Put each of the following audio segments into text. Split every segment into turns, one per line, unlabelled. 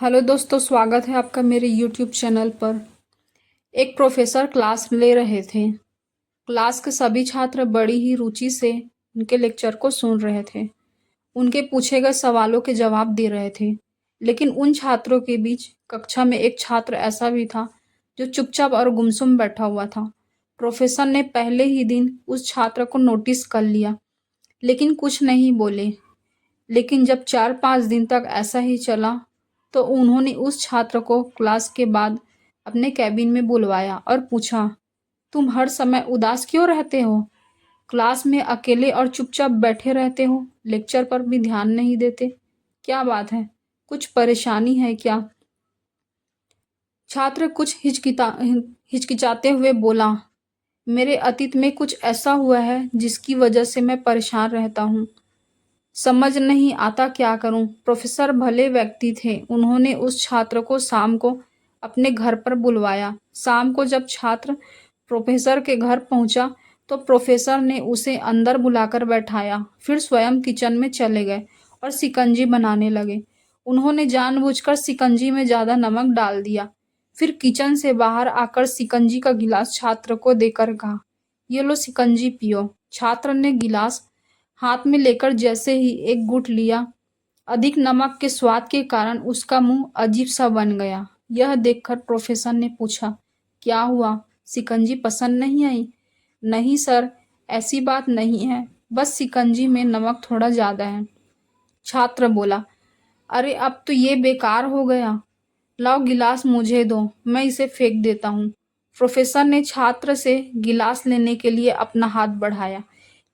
Hello दोस्तों, स्वागत है आपका मेरे यूट्यूब चैनल पर। एक प्रोफेसर क्लास ले रहे थे। क्लास के सभी छात्र बड़ी ही रुचि से उनके लेक्चर को सुन रहे थे। उनके पूछे गए सवालों के जवाब दे रहे थे। लेकिन उन छात्रों के बीच कक्षा में एक छात्र ऐसा भी था जो चुपचाप और गुमसुम बैठा हुआ था। प्रोफेसर ने पहले ही दिन उस छात्र को नोटिस कर लिया, लेकिन कुछ नहीं बोले। लेकिन जब 4-5 दिन तक ऐसा ही चला तो उन्होंने उस छात्र को क्लास के बाद अपने कैबिन में बुलवाया और पूछा, तुम हर समय उदास क्यों रहते हो? क्लास में अकेले और चुपचाप बैठे रहते हो, लेक्चर पर भी ध्यान नहीं देते। क्या बात है? कुछ परेशानी है क्या? छात्र कुछ हिचकिचाते हुए बोला, मेरे अतीत में कुछ ऐसा हुआ है जिसकी वजह से मैं परेशान रहता हूँ। समझ नहीं आता क्या करूं। प्रोफेसर भले व्यक्ति थे। उन्होंने उस छात्र को शाम को अपने घर पर बुलवाया। शाम को जब छात्र प्रोफेसर के घर पहुंचा तो प्रोफेसर ने उसे अंदर बुलाकर बैठाया। फिर स्वयं किचन में चले गए और शिकंजी बनाने लगे। उन्होंने जानबूझकर शिकंजी में ज्यादा नमक डाल दिया। फिर किचन से बाहर आकर शिकंजी का गिलास छात्र को देकर कहा, ये लो शिकंजी पियो। छात्र ने गिलास हाथ में लेकर जैसे ही एक घूंट लिया, अधिक नमक के स्वाद के कारण उसका मुंह अजीब सा बन गया। यह देखकर प्रोफेसर ने पूछा, क्या हुआ? शिकंजी पसंद नहीं आई? नहीं सर, ऐसी बात नहीं है, बस शिकंजी में नमक थोड़ा ज्यादा है। छात्र बोला, अरे अब तो ये बेकार हो गया। लाओ गिलास मुझे दो, मैं इसे फेंक देता हूँ। प्रोफेसर ने छात्र से गिलास लेने के लिए अपना हाथ बढ़ाया,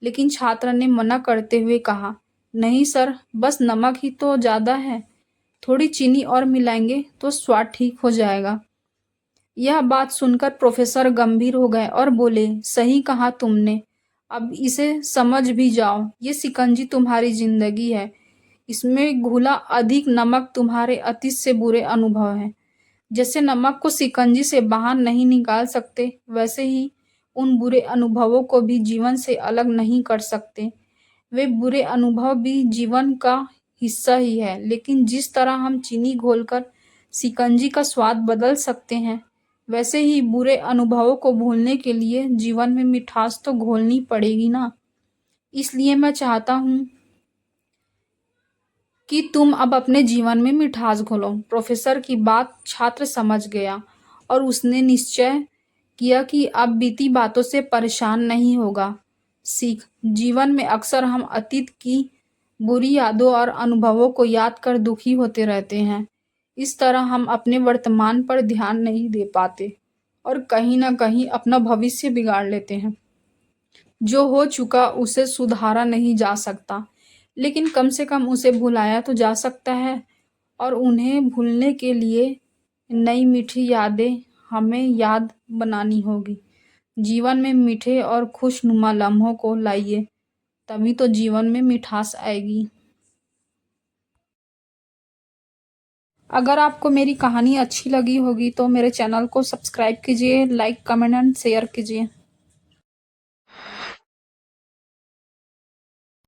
लेकिन छात्र ने मना करते हुए कहा, नहीं सर, बस नमक ही तो ज्यादा है, थोड़ी चीनी और मिलाएंगे तो स्वाद ठीक हो जाएगा। यह बात सुनकर प्रोफेसर गंभीर हो गए और बोले, सही कहा तुमने, अब इसे समझ भी जाओ। ये शिकंजी तुम्हारी जिंदगी है। इसमें घुला अधिक नमक तुम्हारे अतीत से बुरे अनुभव हैं। जैसे नमक को शिकंजी से बाहर नहीं निकाल सकते, वैसे ही उन बुरे अनुभवों को भी जीवन से अलग नहीं कर सकते। वे बुरे अनुभव भी जीवन का हिस्सा ही है, लेकिन जिस तरह हम चीनी घोलकर शिकंजी का स्वाद बदल सकते हैं, वैसे ही बुरे अनुभवों को भूलने के लिए जीवन में मिठास तो घोलनी पड़ेगी ना। इसलिए मैं चाहता हूँ कि तुम अब अपने जीवन में मिठास घोलो। प्रोफेसर की बात छात्र समझ गया और उसने निश्चय किया कि अब बीती बातों से परेशान नहीं होगा। सीख, जीवन में अक्सर हम अतीत की बुरी यादों और अनुभवों को याद कर दुखी होते रहते हैं। इस तरह हम अपने वर्तमान पर ध्यान नहीं दे पाते और कहीं ना कहीं अपना भविष्य बिगाड़ लेते हैं। जो हो चुका उसे सुधारा नहीं जा सकता, लेकिन कम से कम उसे भुलाया तो जा सकता है। और उन्हें भूलने के लिए नई मीठी यादें हमें याद बनानी होगी। जीवन में मीठे और खुशनुमा लम्हों को लाइए, तभी तो जीवन में मिठास आएगी। अगर आपको मेरी कहानी अच्छी लगी होगी तो मेरे चैनल को सब्सक्राइब कीजिए, लाइक, कमेंट एंड शेयर कीजिए।